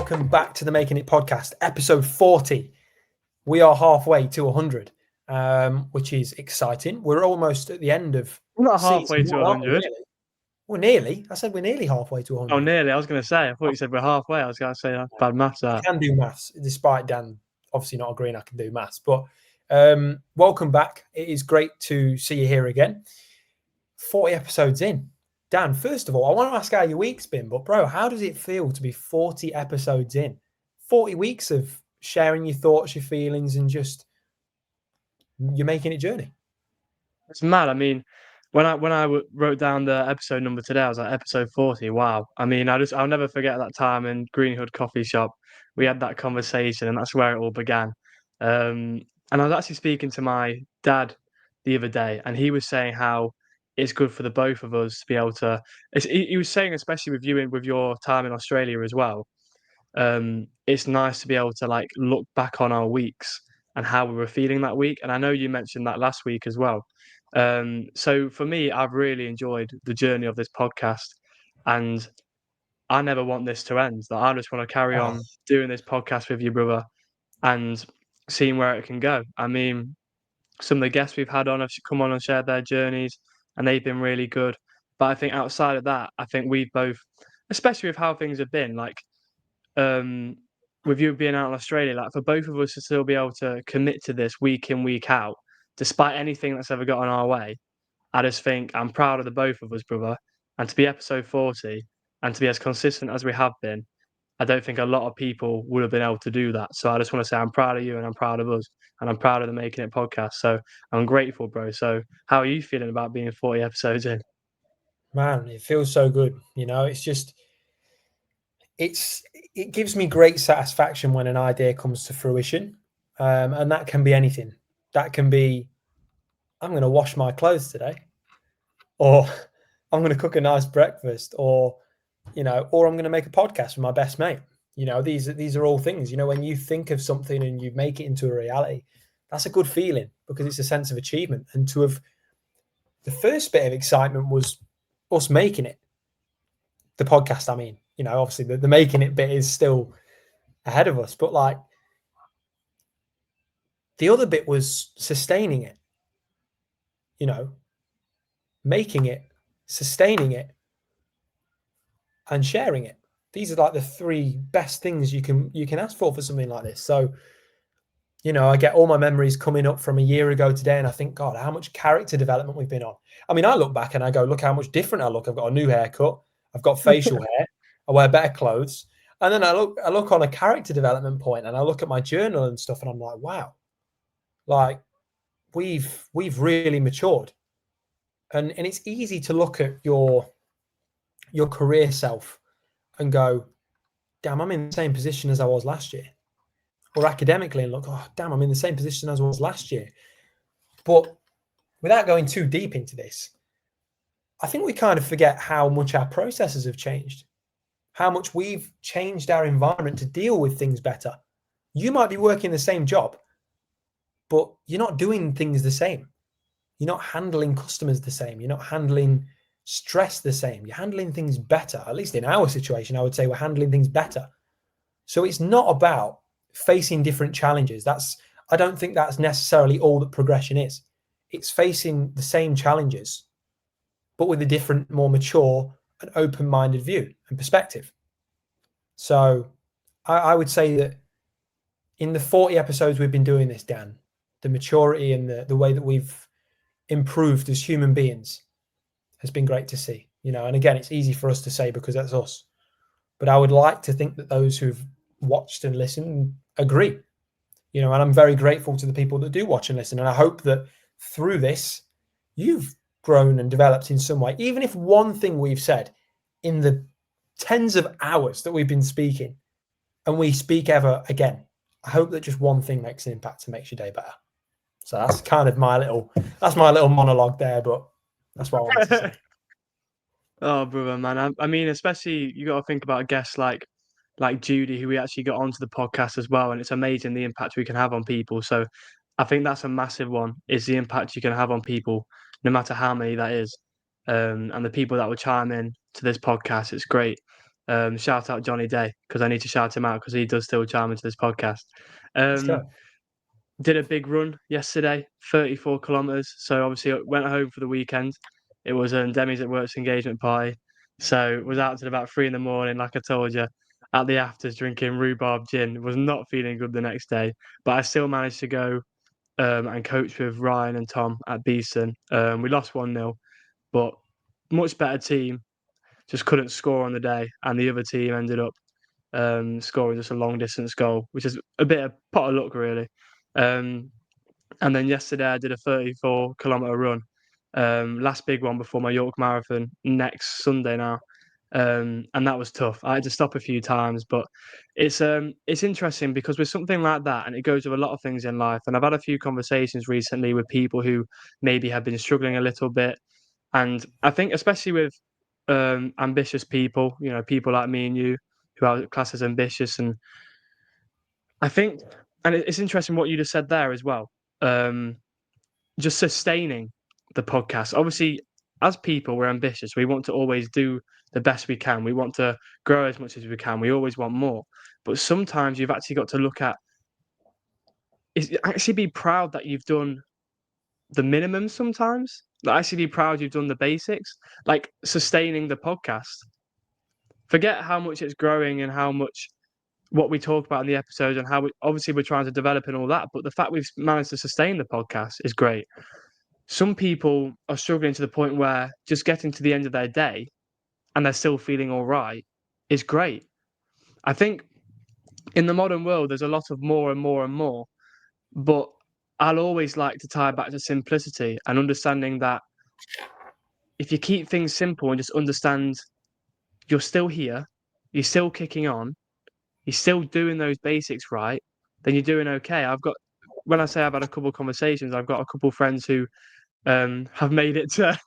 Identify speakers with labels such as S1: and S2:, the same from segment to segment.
S1: welcome back to the Making It podcast, episode 40. We are halfway to 100, which is exciting. We're almost at the end of
S2: We're not halfway to 100.
S1: We're nearly. I said we're nearly halfway to 100.
S2: Oh, nearly. I was going to say. I thought you said we're halfway. I was going to say that's bad maths.
S1: I can do maths, despite Dan obviously not agreeing I can do maths. But welcome back. It is great to see you here again. 40 episodes in. Dan, first of all, I want to ask how your week's been, but bro, how does it feel to be 40 episodes in? 40 weeks of sharing your thoughts, your feelings, and just you're making it journey.
S2: It's mad. I mean, when I wrote down the episode number today, I was like, episode 40. Wow. I mean, I'll never forget that time in Greenhood Coffee Shop. We had that conversation, and that's where it all began. And I was actually speaking to my dad the other day, and he was saying how it's good for the both of us to be able to. He was saying, especially with you with your time in Australia as well. It's nice to be able to like look back on our weeks and how we were feeling that week. And I know you mentioned that last week as well. So for me, I've really enjoyed the journey of this podcast, and I never want this to end. That I just want to carry on doing this podcast with you, brother, and seeing where it can go. I mean, some of the guests we've had on have come on and shared their journeys, and they've been really good. But I think outside of that, I think we've both, especially with how things have been, like with you being out in Australia, like for both of us to still be able to commit to this week in, week out, despite anything that's ever gotten our way, I just think I'm proud of the both of us, brother. And to be episode 40 and to be as consistent as we have been, I don't think a lot of people would have been able to do that. So I just want to say I'm proud of you and I'm proud of us and I'm proud of the Making It podcast. So I'm grateful, bro. So how are you feeling about being 40 episodes in?
S1: Man, it feels so good. You know, it's just, it gives me great satisfaction when an idea comes to fruition. And that can be anything. That can be, I'm going to wash my clothes today, or I'm going to cook a nice breakfast, or, you know, or I'm going to make a podcast with my best mate. You know, these are all things, you know, when you think of something and you make it into a reality, that's a good feeling because it's a sense of achievement. And to have, the first bit of excitement was us making it, the podcast. I mean, you know, obviously the making it bit is still ahead of us, but like the other bit was sustaining it, you know, making it, sustaining it, and sharing it. These are like the three best things you can ask for something like this. So, you know, I get all my memories coming up from a year ago today, and I think, God, how much character development we've been on. I mean, I look back and I go, look how much different I look. I've got a new haircut. I've got facial hair. I wear better clothes. And then I look on a character development point and I look at my journal and stuff, and I'm like, wow, like we've really matured. And it's easy to look at your career self and go, damn, I'm in the same position as I was last year. Or academically and look, oh, damn, I'm in the same position as I was last year. But without going too deep into this, I think we kind of forget how much our processes have changed, how much we've changed our environment to deal with things better. You might be working the same job, but you're not doing things the same. You're not handling customers the same. You're not handling stress the same. You're handling things better. At least in our situation, I would say we're handling things better. So it's not about facing different challenges. I don't think that's necessarily all that progression is. It's facing the same challenges, but with a different, more mature and open-minded view and perspective. So I would say that in the 40 episodes we've been doing this, Dan, the maturity and the way that we've improved as human beings has been great to see. You know, and again, it's easy for us to say because that's us. But I would like to think that those who've watched and listened agree. You know, and I'm very grateful to the people that do watch and listen. And I hope that through this, you've grown and developed in some way. Even if one thing we've said in the tens of hours that we've been speaking and we speak ever again, I hope that just one thing makes an impact and makes your day better. So that's kind of my little monologue there, but that's what I wanted to say.
S2: Oh, brother, man. I mean, especially you got to think about guests like Judy, who we actually got onto the podcast as well, and it's amazing the impact we can have on people. So I think that's a massive one, is the impact you can have on people, no matter how many that is. And the people that will chime in to this podcast, it's great. Shout out Johnny Day, because I need to shout him out because he does still charm into this podcast.
S1: Let's go.
S2: Did a big run yesterday, 34 kilometers. So obviously I went home for the weekend. It was Demi's at work's engagement party. So was out till about 3 a.m, like I told you, at the afters drinking rhubarb gin. Was not feeling good the next day, but I still managed to go and coach with Ryan and Tom at Beeston. We lost 1-0, but much better team. Just couldn't score on the day, and the other team ended up scoring just a long distance goal, which is a bit of pot of luck, really. And then yesterday I did a 34-kilometer run, last big one before my York Marathon next Sunday now, and that was tough. I had to stop a few times, but it's interesting because with something like that, and it goes with a lot of things in life. And I've had a few conversations recently with people who maybe have been struggling a little bit, and I think especially with ambitious people, people like me and you who are classed as ambitious, and I think, and it's interesting what you just said there as well. Just sustaining the podcast. Obviously, as people, we're ambitious. We want to always do the best we can. We want to grow as much as we can. We always want more. But sometimes you've actually got to look at is actually be proud that you've done the minimum sometimes. Like actually be proud you've done the basics, like sustaining the podcast. Forget how much it's growing and how much what we talk about in the episodes and how obviously we're trying to develop and all that. But the fact we've managed to sustain the podcast is great. Some people are struggling to the point where just getting to the end of their day and they're still feeling all right is great. I think in the modern world, there's a lot of more and more and more, but I'll always like to tie back to simplicity and understanding that if you keep things simple and just understand you're still here, you're still kicking on, you're still doing those basics right, then you're doing okay. When I say I've had a couple of conversations, I've got a couple of friends who have made it to.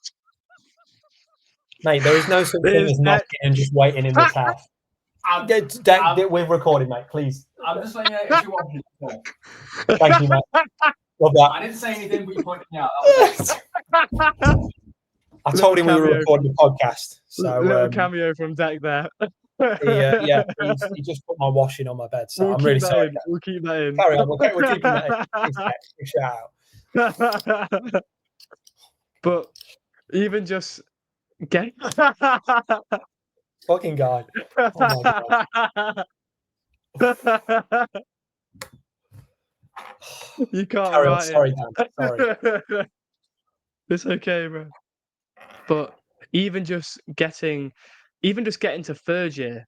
S1: Mate, there is no such thing as knocking and just waiting in this house. We're recording, mate, please.
S3: I'm just saying if you want to.
S1: Thank you, mate. Love that.
S3: I didn't say anything, but you pointed me out.
S1: I told him we were recording a podcast. So
S2: little cameo from Deck there.
S1: He just put my washing on my bed, so I'm really sorry.
S2: We'll keep that in.
S1: Carry on, we're keeping that in. Shout out.
S2: But even just get
S1: fucking God. Oh my God.
S2: You can't
S1: carry on. Sorry, Dan. Sorry.
S2: It's okay, bro. But even just getting to third year,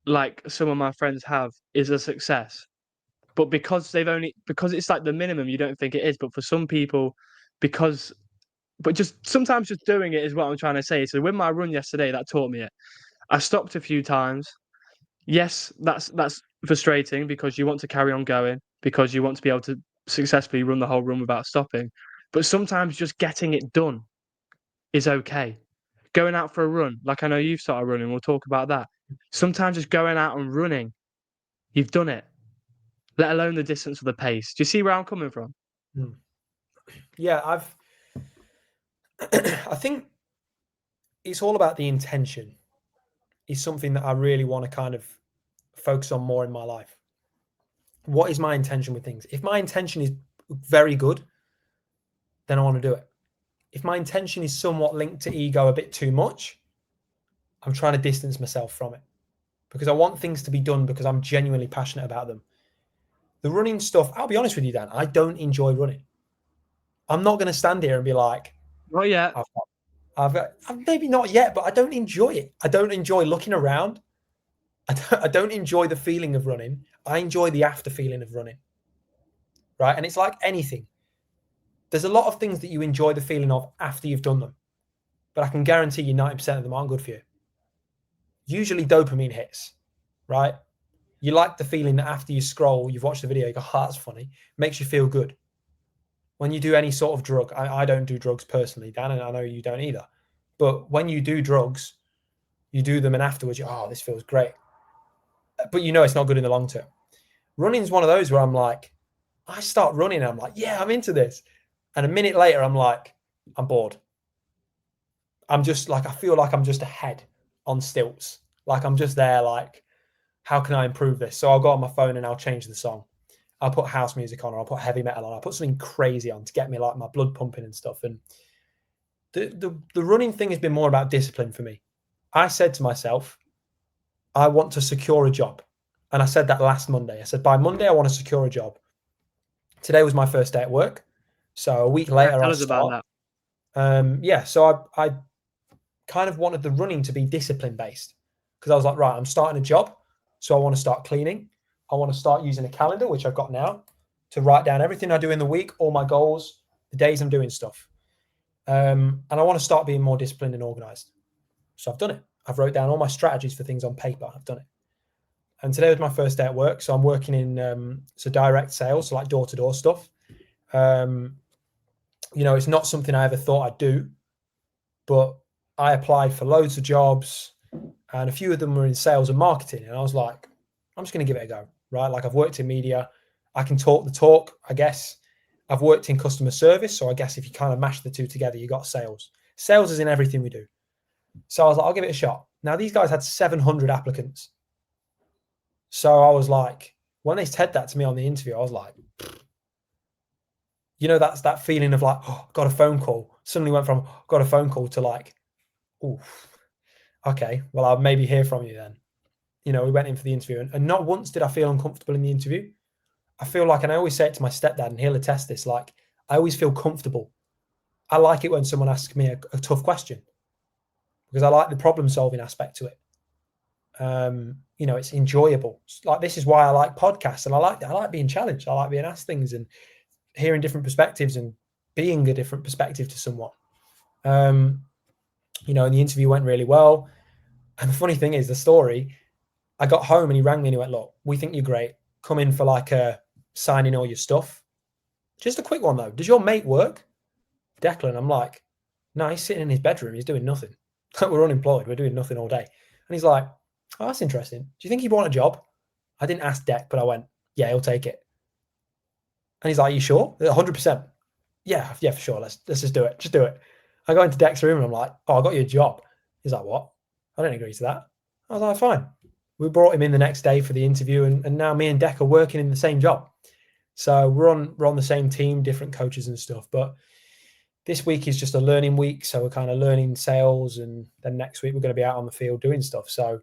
S2: like some of my friends have, is a success. But because it's like the minimum, you don't think it is. But for some people, just sometimes just doing it is what I'm trying to say. So with my run yesterday, that taught me it. I stopped a few times. Yes, that's frustrating because you want to carry on going, because you want to be able to successfully run the whole run without stopping. But sometimes just getting it done is okay. Going out for a run, like I know you've started running, we'll talk about that. Sometimes just going out and running, you've done it, let alone the distance or the pace. Do you see where I'm coming from?
S1: Yeah, I think it's all about the intention. Is something that I really want to kind of focus on more in my life. What is my intention with things? If my intention is very good, then I want to do it. If my intention is somewhat linked to ego a bit too much, I'm trying to distance myself from it because I want things to be done because I'm genuinely passionate about them. The running stuff, I'll be honest with you, Dan, I don't enjoy running. I'm not going to stand here and be like,
S2: not yet.
S1: I've maybe not yet, but I don't enjoy it. I don't enjoy looking around. I don't enjoy the feeling of running. I enjoy the after feeling of running. Right? And it's like anything. There's a lot of things that you enjoy the feeling of after you've done them. But I can guarantee you 90% of them aren't good for you. Usually dopamine hits, right? You like the feeling that after you scroll, you've watched the video, you go, oh, that's funny. Makes you feel good. When you do any sort of drug, I don't do drugs personally, Dan, and I know you don't either. But when you do drugs, you do them and afterwards, this feels great. But you know it's not good in the long term. Running is one of those where I'm like, I start running and I'm like, yeah, I'm into this. And a minute later, I'm like, I'm bored. I'm just like, I feel like I'm just a head on stilts. Like I'm just there like, how can I improve this? So I'll go on my phone and I'll change the song. I'll put house music on, or I'll put heavy metal on. I'll put something crazy on to get me like my blood pumping and stuff. And the running thing has been more about discipline for me. I said to myself, I want to secure a job. And I said that last Monday. I said, by Monday, I want to secure a job. Today was my first day at work. So a week later,
S2: Tell
S1: I
S2: us about
S1: start.
S2: that.
S1: So I kind of wanted the running to be discipline based because I was like, right, I'm starting a job. So I want to start cleaning. I want to start using a calendar, which I've got now, to write down everything I do in the week, all my goals, the days I'm doing stuff. And I want to start being more disciplined and organized. So I've done it. I've wrote down all my strategies for things on paper. I've done it. And today was my first day at work. So I'm working in direct sales, so like door-to-door stuff. It's not something I ever thought I'd do, but I applied for loads of jobs and a few of them were in sales and marketing. And I was like, I'm just going to give it a go, right? Like I've worked in media. I can talk the talk, I guess. I've worked in customer service. So I guess if you kind of mash the two together, you got sales. Sales is in everything we do. So I was like, I'll give it a shot. Now these guys had 700 applicants. So I was like, when they said that to me on the interview, I was like, that's that feeling of like, oh, got a phone call. Suddenly went from got a phone call to like, oh, okay, well, I'll maybe hear from you then. We went in for the interview and not once did I feel uncomfortable in the interview. I feel like, and I always say it to my stepdad and he'll attest this, like I always feel comfortable. I like it when someone asks me a tough question because I like the problem solving aspect to it. It's enjoyable. Like this is why I like podcasts and I like being challenged. I like being asked things and hearing different perspectives and being a different perspective to someone. And the interview went really well. And the funny thing is the story, I got home and he rang me and he went, look, we think you're great. Come in for like a signing all your stuff. Just a quick one though. Does your mate work? Declan. I'm like, no, he's sitting in his bedroom. He's doing nothing. We're unemployed. We're doing nothing all day. And he's like, oh, that's interesting. Do you think he'd want a job? I didn't ask Deck, but I went, yeah, he'll take it. And he's like, you sure? 100%. Yeah, for sure. Let's just do it. Just do it. I go into Deck's room and I'm like, oh, I got you a job. He's like, what? I don't agree to that. I was like, fine. We brought him in the next day for the interview and now me and Deck are working in the same job. So we're on the same team, different coaches and stuff. But this week is just a learning week. So we're kind of learning sales and then next week we're going to be out on the field doing stuff. So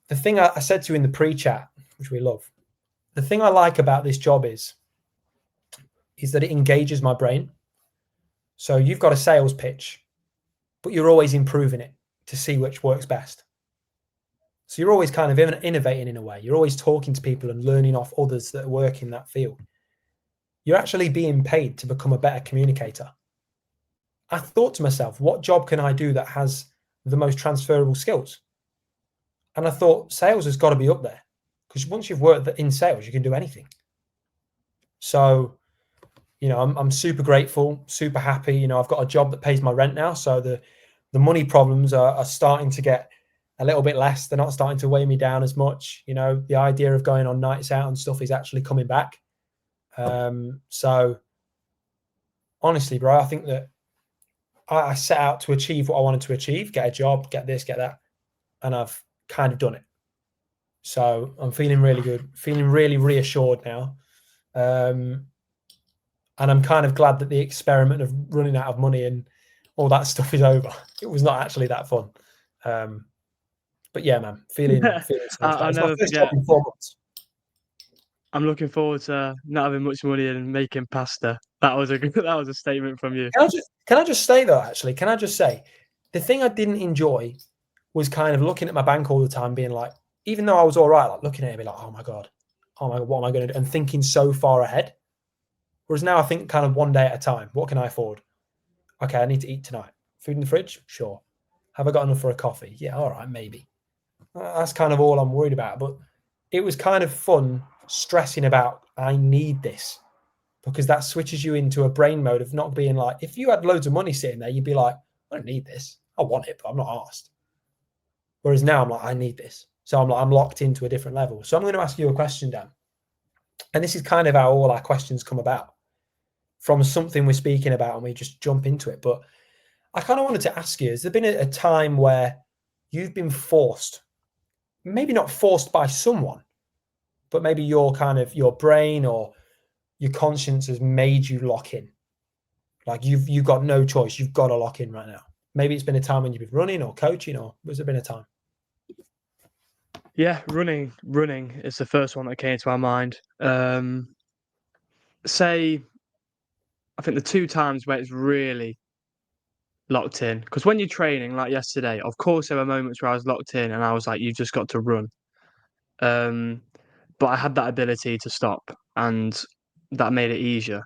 S1: the thing I said to you in the pre-chat, which we love, the thing I like about this job is that it engages my brain. So you've got a sales pitch, but you're always improving it to see which works best. So you're always kind of innovating in a way. You're always talking to people and learning off others that work in that field. You're actually being paid to become a better communicator. I thought to myself, what job can I do that has the most transferable skills? And I thought sales has got to be up there because once you've worked in sales, you can do anything. So, I'm super grateful, super happy. I've got a job that pays my rent now. So the money problems are starting to get a little bit less. They're not starting to weigh me down as much. The idea of going on nights out and stuff is actually coming back. So honestly, bro, I think that I set out to achieve what I wanted to achieve, get a job, get this, get that. And I've kind of done it. So I'm feeling really good, feeling really reassured now. And I'm kind of glad that the experiment of running out of money and all that stuff is over. It was not actually that fun. But yeah, man, feeling so
S2: I'll
S1: it's
S2: never
S1: my first
S2: forget.
S1: job in 4 months.
S2: I'm looking forward to not having much money and making pasta. That was a statement from you.
S1: Can I just say though, actually, can I just say the thing I didn't enjoy was kind of looking at my bank all the time, being like, even though I was all right, like looking at it, be like, oh my God, what am I going to do? And thinking so far ahead. Whereas now I think kind of one day at a time. What can I afford? Okay, I need to eat tonight. Food in the fridge? Sure. Have I got enough for a coffee? Yeah, all right, maybe. That's kind of all I'm worried about. But it was kind of fun stressing about, I need this, because that switches you into a brain mode of not being like, if you had loads of money sitting there, you'd be like, I don't need this. I want it, but I'm not asked. Whereas now I'm like, I need this. So I'm locked into a different level. So I'm going to ask you a question, Dan. And this is kind of how all our questions come about, from something we're speaking about and we just jump into it. But I kind of wanted to ask you, has there been a time where you've been forced maybe not forced by someone, but maybe your brain or your conscience has made you lock in. Like you've got no choice. You've got to lock in right now. Maybe it's been a time when you've been running or coaching, or has there been a time?
S2: Yeah, running is the first one that came to my mind. Say, I think the 2 times where it's really locked in, because when you're training, like yesterday, of course there were moments where I was locked in and I was like, you've just got to run. But I had that ability to stop, and that made it easier.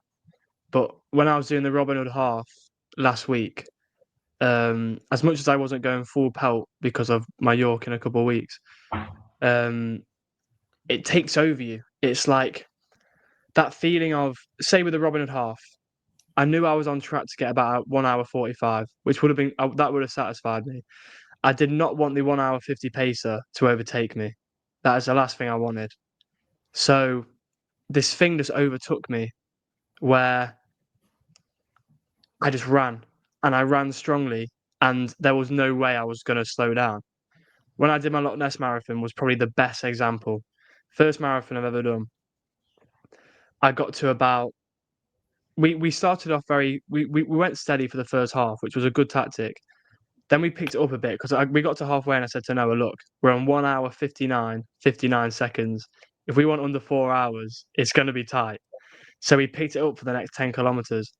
S2: But when I was doing the Robin Hood half last week, as much as I wasn't going full pelt because of my York in a couple of weeks, it takes over you. It's like that feeling of, say, with the Robin Hood half, I knew I was on track to get about 1 hour 45, which would have been that would have satisfied me. I did not want the 1 hour 50 pacer to overtake me. That is the last thing I wanted. So this thing just overtook me, where I just ran, and I ran strongly, and there was no way I was going to slow down. When I did my Loch Ness Marathon was probably the best example. First marathon I've ever done. I got to about we started off we went steady for the first half, which was a good tactic. Then we picked it up a bit because we got to halfway and I said to Noah, look, we're on 1 hour 59 seconds. If we want under 4 hours, it's going to be tight. So we picked it up for the next 10 kilometers.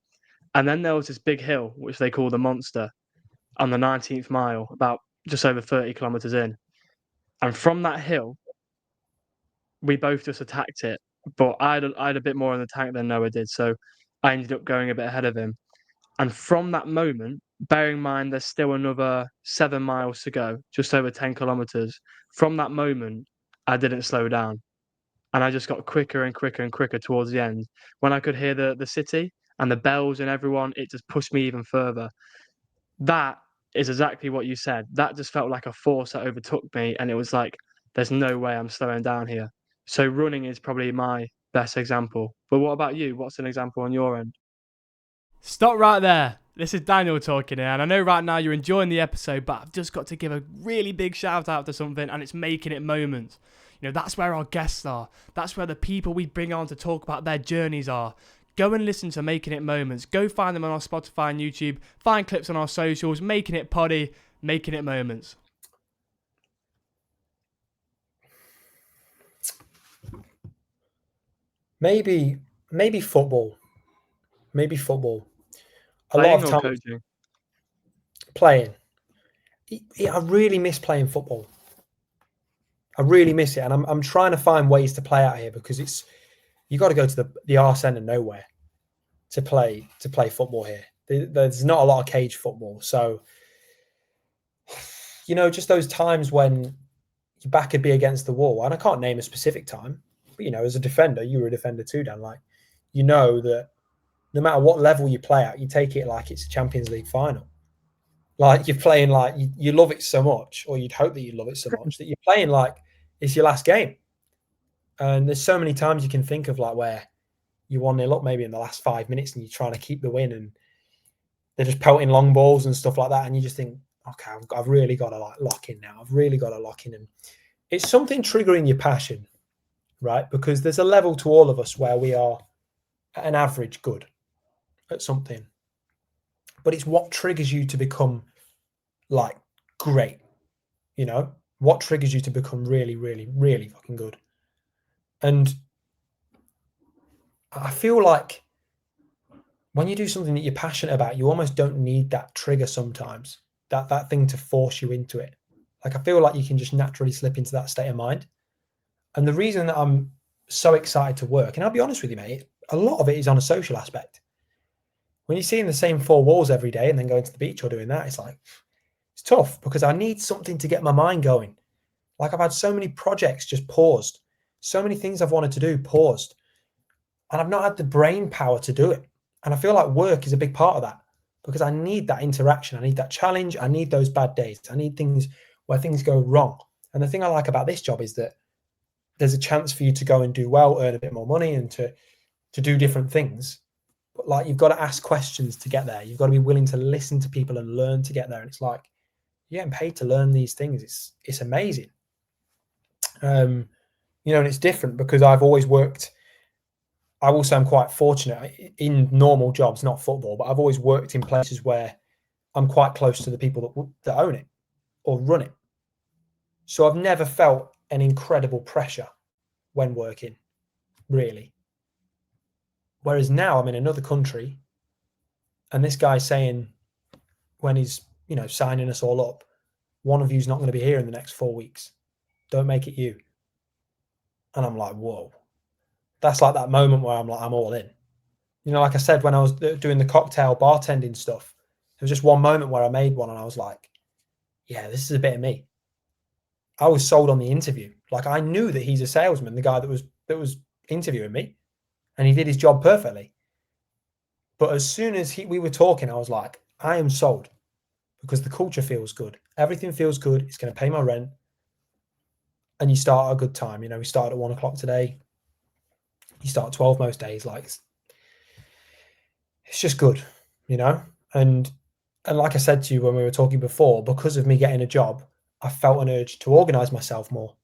S2: And then there was this big hill, which they call the Monster, on the 19th mile, about just over 30 kilometers in. And from that hill, we both just attacked it. But I had a bit more in the tank than Noah did. So I ended up going a bit ahead of him. And from that moment, bearing in mind there's still another 7 miles to go, just over 10 kilometers, from that moment, I didn't slow down. And I just got quicker and quicker and quicker towards the end. When I could hear the city and the bells and everyone, it just pushed me even further. That is exactly what you said. That just felt like a force that overtook me. And it was like, there's no way I'm slowing down here. So running is probably my best example. But what about you? What's an example on your end?
S4: Stop right there. This is Daniel talking here, and I know right now you're enjoying the episode, but I've just got to give a really big shout out to something, and it's making it moments. You know, that's where our guests are. That's where the people we bring on to talk about their journeys are. Go and listen to Making It Moments. Go find them on our Spotify and YouTube. Find clips on our socials. Making It Poddy. Making It Moments.
S1: Maybe football. Maybe football.
S2: Playing
S1: lot of
S2: or
S1: times
S2: coaching?
S1: playing. I really miss playing football. I really miss it, and I'm trying to find ways to play out here because you got to go to the arse end of nowhere to play football here. There's not a lot of cage football, so just those times when your back could be against the wall. And I can't name a specific time, but as a defender, you were a defender too, Dan. Like that no matter what level you play at, you take it like it's a Champions League final. Like you're playing like you love it so much, or you'd hope that you love it so much that you're playing like it's your last game. And there's so many times you can think of like where you 1-0 up maybe in the last 5 minutes and you're trying to keep the win and they're just pelting long balls and stuff like that. And you just think, okay, I've really got to like lock in now. I've really got to lock in. And it's something triggering your passion, right? Because there's a level to all of us where we are at an average good at something. But it's what triggers you to become like great, what triggers you to become really, really, really fucking good. And I feel like when you do something that you're passionate about, you almost don't need that trigger sometimes, that thing to force you into it. Like I feel like you can just naturally slip into that state of mind. And the reason that I'm so excited to work, and I'll be honest with you, mate, a lot of it is on a social aspect. When you're seeing the same 4 walls every day and then going to the beach or doing that, it's like, it's tough because I need something to get my mind going. Like I've had so many projects just paused, so many things I've wanted to do paused, and I've not had the brain power to do it. And I feel like work is a big part of that because I need that interaction. I need that challenge. I need those bad days. I need things where things go wrong. And the thing I like about this job is that there's a chance for you to go and do well, earn a bit more money and to do different things. But like you've got to ask questions to get there. You've got to be willing to listen to people and learn to get there. And it's like, you're getting paid to learn these things. It's amazing. And it's different because I've always worked. I will say I'm quite fortunate in normal jobs, not football, but I've always worked in places where I'm quite close to the people that own it or run it. So I've never felt an incredible pressure when working, really. Whereas now I'm in another country and this guy's saying when he's, signing us all up, one of you's not going to be here in the next 4 weeks. Don't make it you. And I'm like, whoa. That's like that moment where I'm like, I'm all in. Like I said, when I was doing the cocktail bartending stuff, there was just one moment where I made one and I was like, yeah, this is a bit of me. I was sold on the interview. Like I knew that he's a salesman, the guy that was interviewing me, and he did his job perfectly. But as soon as we were talking, I was like, I am sold because the culture feels good. Everything feels good. It's going to pay my rent. And you start at a good time. We started at 1 o'clock today. You start at 12 most days. Like it's just good, And like I said to you when we were talking before, because of me getting a job, I felt an urge to organize myself more.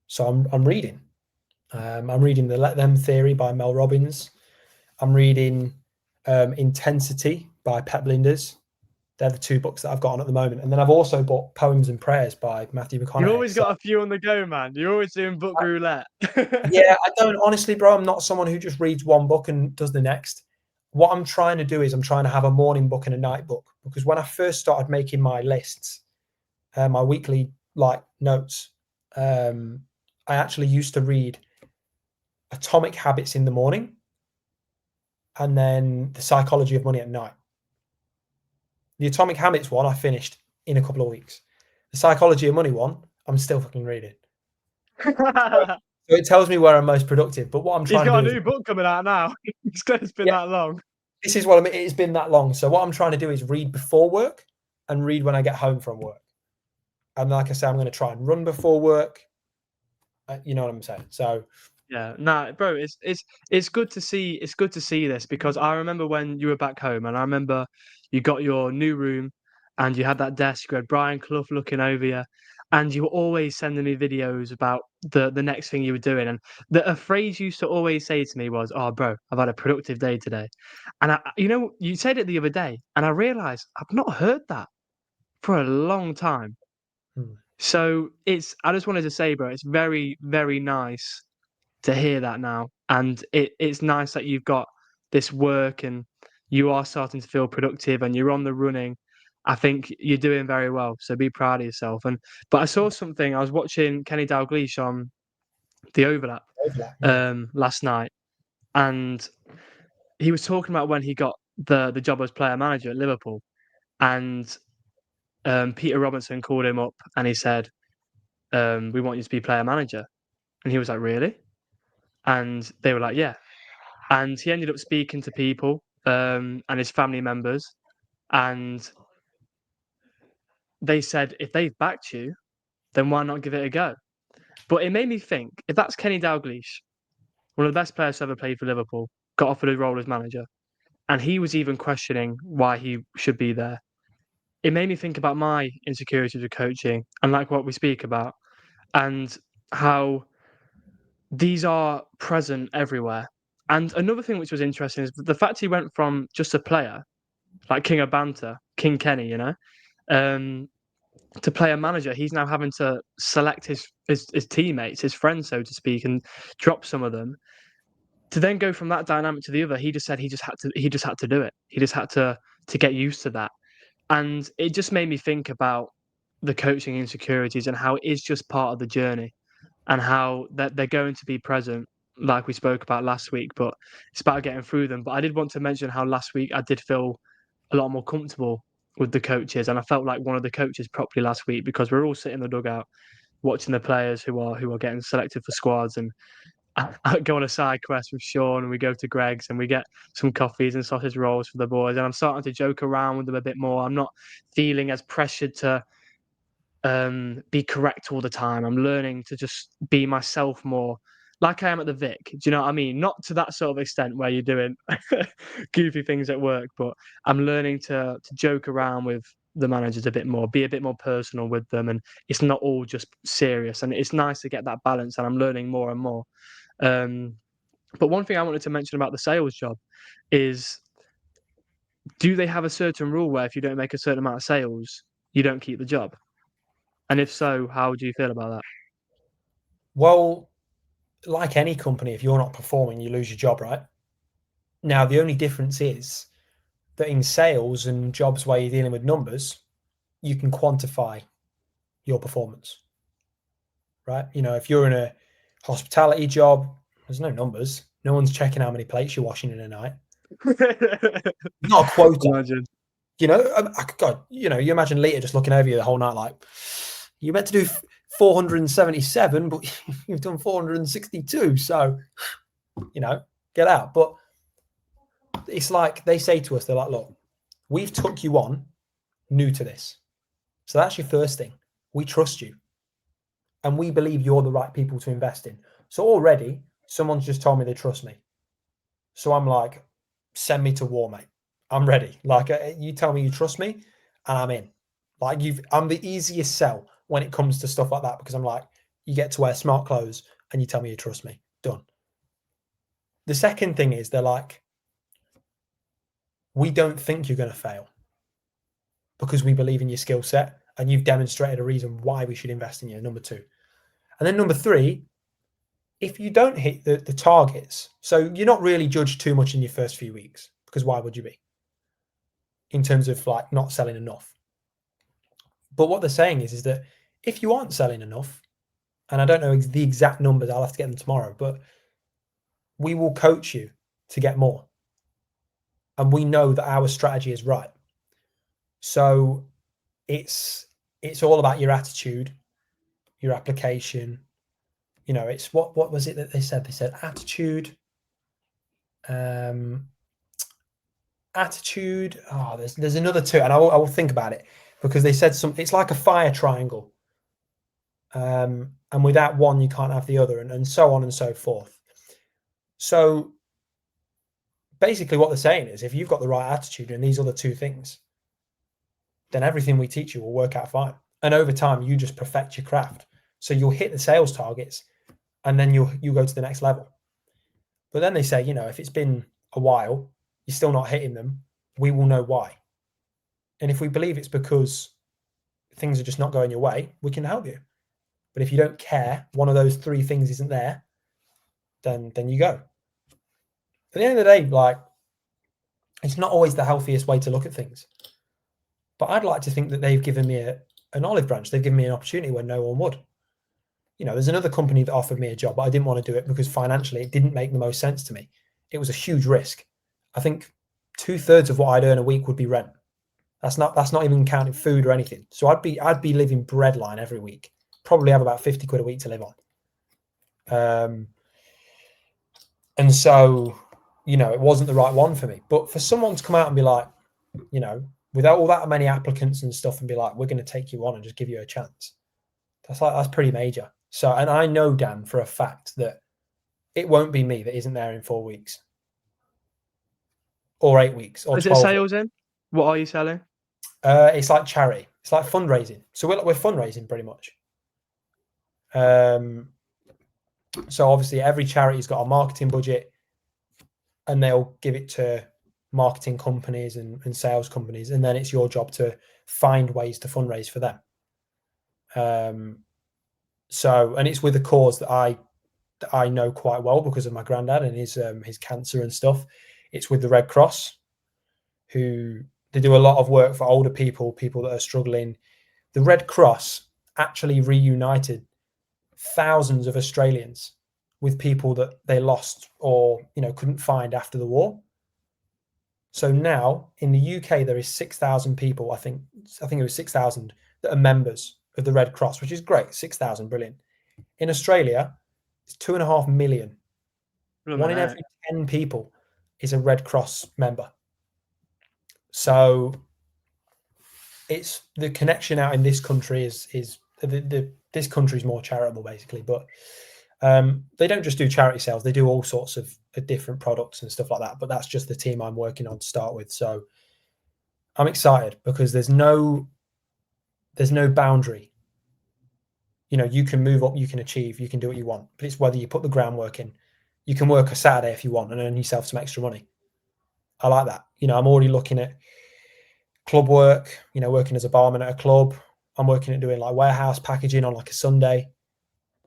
S1: So I'm reading. I'm reading the Let Them Theory by Mel Robbins. I'm reading Intensity by Pep Linders. They're the 2 books that I've got on at the moment. And then I've also bought Poems and Prayers by Matthew McConaughey.
S2: You've always got a few on the go, man. You're always doing book roulette.
S1: Yeah, I don't honestly, bro. I'm not someone who just reads one book and does the next. What I'm trying to do is I'm trying to have a morning book and a night book, because when I first started making my lists, my weekly notes, I actually used to read Atomic Habits in the morning and then The Psychology of Money at night. The Atomic Habits one I finished in a couple of weeks. The Psychology of Money one, I'm still fucking reading. So it tells me where I'm most productive. But what I'm trying
S2: He's got
S1: to do
S2: a new book coming out now. It's been that long.
S1: This is what I mean. It's been that long. So what I'm trying to do is read before work and read when I get home from work. And like I say, I'm going to try and run before work. You know what I'm saying? So
S2: yeah, nah, bro, it's good to see. It's good to see this, because I remember when you were back home, and I remember you got your new room, and you had that desk. You had Brian Clough looking over you, and you were always sending me videos about the next thing you were doing. And a phrase you used to always say to me was, "Oh, bro, I've had a productive day today." And you said it the other day, and I realized I've not heard that for a long time. So I just wanted to say, bro, it's very, very nice to hear that now. And it's nice that you've got this work and you are starting to feel productive and you're on the running. I think you're doing very well. So be proud of yourself. But I saw something, I was watching Kenny Dalglish on The Overlap last night, and he was talking about when he got the job as player manager at Liverpool. And Peter Robinson called him up and he said, we want you to be player manager. And he was like, really? And they were like, yeah. And he ended up speaking to people and his family members. And they said, if they've backed you, then why not give it a go? But it made me think, if that's Kenny Dalglish, one of the best players to ever play for Liverpool, got offered a role as manager, and he was even questioning why he should be there. It made me think about my insecurities with coaching and like what we speak about, and how these are present everywhere. And another thing which was interesting is the fact he went from just a player, like King of Banter, King Kenny, to player manager. He's now having to select his teammates, his friends, so to speak, and drop some of them. To then go from that dynamic to the other, he just said he just had to do it. He just had to get used to that. And it just made me think about the coaching insecurities and how it is just part of the journey, and how that they're going to be present, like we spoke about last week, but it's about getting through them. But I did want to mention how last week I did feel a lot more comfortable with the coaches, and I felt like one of the coaches properly last week, because we're all sitting in the dugout watching the players who are getting selected for squads, and I go on a side quest with Sean, and we go to Greg's and we get some coffees and sausage rolls for the boys, and I'm starting to joke around with them a bit more. I'm not feeling as pressured to be correct all the time. I'm learning to just be myself more, like I am at the Vic. Do you know what I mean? Not to that sort of extent where you're doing goofy things at work, but I'm learning to joke around with the managers a bit more, be a bit more personal with them, and it's not all just serious. And it's nice to get that balance, and I'm learning more and more. But one thing I wanted to mention about the sales job is, do they have a certain rule where if you don't make a certain amount of sales, you don't keep the job? And if so, how do you feel about that?
S1: Well, like any company, if you're not performing, you lose your job, right? Now, the only difference is that in sales and jobs where you're dealing with numbers, you can quantify your performance, right? You know, if you're in a hospitality job, there's no numbers. No one's checking how many plates you're washing in a night. Not a quota.
S2: Imagine.
S1: You know, God, you know, you imagine Lita just looking over you the whole night like, you're meant to do 477, but you've done 462. So, you know, get out. But it's like they say to us, they're like, look, we've took you on new to this. So that's your first thing. We trust you. And we believe you're the right people to invest in. So already someone's just told me they trust me. So I'm like, send me to war, mate. I'm ready. Like, you tell me you trust me and I'm in. Like, I'm the easiest sell when it comes to stuff like that, because I'm like, you get to wear smart clothes and you tell me you trust me. Done. The second thing is they're like, we don't think you're going to fail because we believe in your skill set and you've demonstrated a reason why we should invest in you, number 2. And then number 3, if you don't hit the targets, so you're not really judged too much in your first few weeks, because why would you be? In terms of like not selling enough. But what they're saying is that if you aren't selling enough, and I don't know the exact numbers, I'll have to get them tomorrow, but we will coach you to get more. And we know that our strategy is right. So it's all about your attitude, your application. You know, it's what was it that they said? They said attitude. Attitude. Oh, there's another 2, and I will think about it, because they said it's like a fire triangle. And without one, you can't have the other, and so on and so forth. So basically what they're saying is, if you've got the right attitude and these other 2 things, then everything we teach you will work out fine. And over time, you just perfect your craft. So you'll hit the sales targets, and then you go to the next level. But then they say, you know, if it's been a while, you're still not hitting them, we will know why. And if we believe it's because things are just not going your way, we can help you. But if you don't care, one of those 3 things isn't there, then you go. At the end of the day, like, it's not always the healthiest way to look at things. But I'd like to think that they've given me an olive branch. They've given me an opportunity where no one would. You know, there's another company that offered me a job, but I didn't want to do it because financially it didn't make the most sense to me. It was a huge risk. I think 2/3 of what I'd earn a week would be rent. That's not even counting food or anything. So I'd be living breadline every week. Probably have about 50 quid a week to live on. And so, you know, it wasn't the right one for me. But for someone to come out and be like, you know, without all that many applicants and stuff, and be like, we're going to take you on and just give you a chance. That's pretty major. So, and I know, Dan, for a fact that it won't be me that isn't there in 4 weeks or 8 weeks or 12
S2: Is it sales in? What are you selling?
S1: It's like charity. It's like fundraising. So we're fundraising pretty much. So obviously every charity's got a marketing budget, and they'll give it to marketing companies and sales companies, and then it's your job to find ways to fundraise for them. So, and it's with a cause that I know quite well because of my granddad and his cancer and stuff. It's with the Red Cross, who they do a lot of work for older people that are struggling. The Red Cross actually reunited thousands of Australians with people that they lost or, you know, couldn't find after the war. So now in the UK, there is 6,000 people, I think it was 6,000 that are members of the Red Cross, which is great. 6,000, brilliant. In Australia, it's 2.5 million. One in every 10 people is a Red Cross member. So it's the connection out in this country is this country is more charitable basically, but they don't just do charity sales. They do all sorts of different products and stuff like that. But that's just the team I'm working on to start with. So I'm excited because there's no boundary. You know, you can move up, you can achieve, you can do what you want, but it's whether you put the groundwork in. You can work a Saturday if you want and earn yourself some extra money. I like that. You know, I'm already looking at club work, you know, working as a barman at a club. I'm working at doing like warehouse packaging on like a Sunday,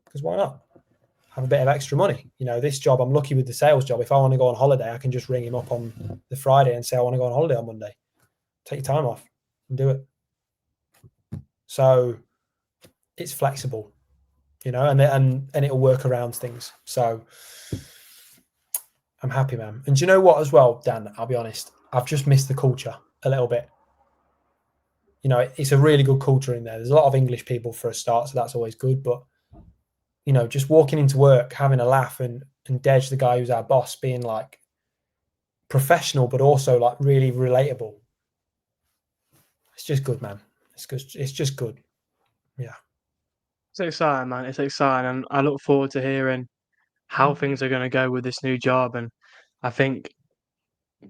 S1: because why not? Have a bit of extra money. You know, this job, I'm lucky with the sales job. If I want to go on holiday, I can just ring him up on the Friday and say, I want to go on holiday on Monday. Take your time off and do it. So it's flexible, you know, and it'll work around things. So I'm happy, man. And do you know what as well, Dan? I'll be honest. I've just missed the culture a little bit. You know, it's a really good culture in there. There's a lot of English people for a start, so that's always good. But, you know, just walking into work, having a laugh and Dej, the guy who's our boss, being like professional, but also like really relatable. It's just good, man. It's good. It's just good. Yeah.
S2: It's exciting, man. It's exciting. And I look forward to hearing how things are going to go with this new job. And I think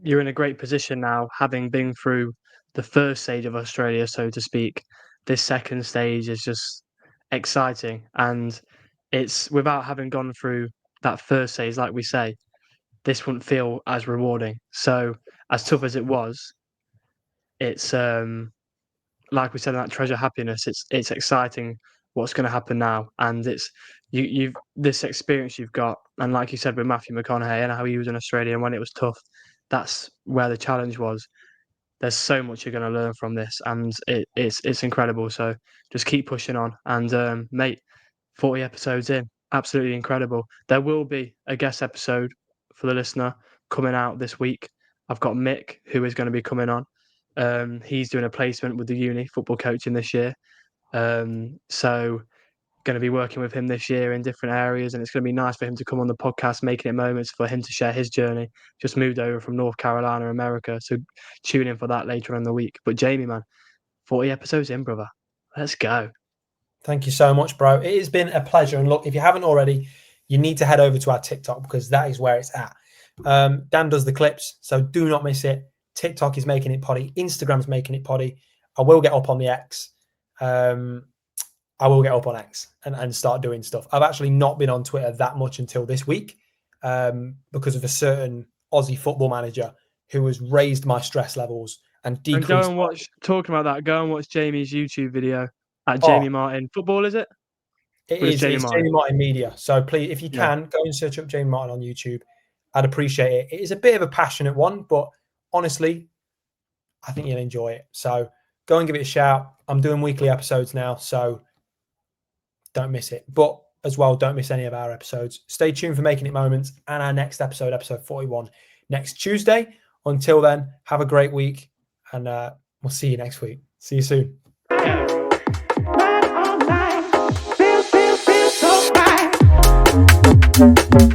S2: you're in a great position now, having been through the first stage of Australia, so to speak. This second stage is just exciting. And it's without having gone through that first stage, like we say, this wouldn't feel as rewarding. So, as tough as it was, it's like we said in that treasure happiness, it's exciting what's going to happen now, and it's you've this experience you've got, and like you said with Matthew McConaughey and how he was in Australia and when it was tough, that's where the challenge was. There's so much you're going to learn from this, and it's incredible. So just keep pushing on, and mate, 40 episodes in, absolutely incredible. There will be a guest episode for the listener coming out this week. I've got Mick, who is going to be coming on. He's doing a placement with the uni football coaching this year. So going to be working with him this year in different areas, and it's going to be nice for him to come on the podcast, making it moments for him to share his journey. Just moved over from North Carolina, America, so tune in for that later in the week. But Jamie, man, 40 episodes in, brother. Let's go.
S1: Thank you so much, bro. It has been a pleasure. And look, if you haven't already, you need to head over to our TikTok because that is where it's at. Dan does the clips, so do not miss it. TikTok is making it potty. Instagram's making it potty. I will get up on the X. I will get up on X and start doing stuff. I've actually not been on Twitter that much until this week because of a certain Aussie football manager who has raised my stress levels and decreased.
S2: And go and watch, talking about that, go and watch Jamie's YouTube video at Jamie Martin. Football, is it?
S1: It's Jamie Martin Media. So please, if you can, go and search up Jamie Martin on YouTube. I'd appreciate it. It is a bit of a passionate one, but honestly, I think you'll enjoy it. So go and give it a shout. I'm doing weekly episodes now, so don't miss it. But as well, don't miss any of our episodes. Stay tuned for Making It Moments and our next episode, episode 41, next Tuesday. Until then, have a great week, and we'll see you next week. See you soon.
S5: Feel so right.